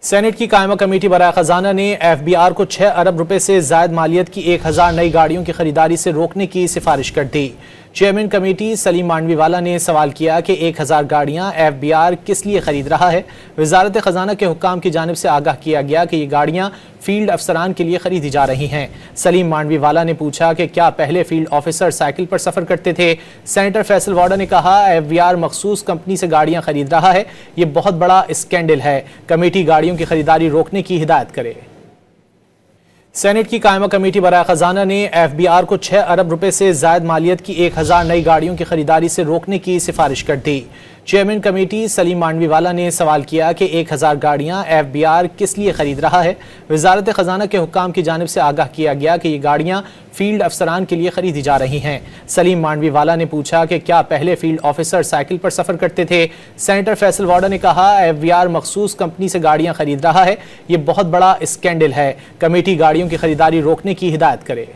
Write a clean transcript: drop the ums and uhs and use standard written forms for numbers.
Senate की कायमा committee बराए खजाना ने एफबीआर को 6 अरब रुपए से जायद मालियत की 1000 नई गाड़ियों की खरीदारी से रोकने की सिफारिश कर दी। चेयरमैन कमेटी सलीम मांडवीवाला ने सवाल किया कि 1000 गाड़ियां एफबीआर किस लिए खरीद रहा है। वजारत खजाना के हुक्काम की जानिब से आगाह किया गया कि ये गाड़ियां फील्ड अफसरान के लिए खरीदी जा रही हैं। सलीम मांडवीवाला ने पूछा कि क्या पहले फील्ड ऑफिसर साइकिल पर सफर करते थे। सेनेटर फैसल वाडा ने कहा एफबीआर मखसूस कंपनी से गाड़ियां खरीद रहा है, ये बहुत बड़ा स्कैंडल है। कमेटी गाड़ियों की खरीदारी रोकने की हिदायत करे। सेनेट की कायमा कमेटी बराए खजाना ने एफबीआर को 6 अरब रुपए से जायद मालियत की 1000 नई गाड़ियों की खरीदारी से रोकने की सिफारिश कर दी। चेयरमैन कमेटी सलीम मांडवीवाला ने सवाल किया कि 1000 गाड़ियां एफबीआर किस लिए खरीद रहा है। वजारत खजाना के हुक्काम की जानिब से आगाह किया गया कि ये गाड़ियां फील्ड अफसरान के लिए खरीदी जा रही हैं। सलीम मांडवीवाला ने पूछा कि क्या पहले फील्ड ऑफिसर साइकिल पर सफर करते थे। सेनेटर फैसल वाडा ने कहा एफबीआर मखसूस कंपनी से गाड़ियां खरीद रहा है, ये बहुत बड़ा स्कैंडल है। कमेटी गाड़ियों की खरीदारी रोकने की हिदायत करे।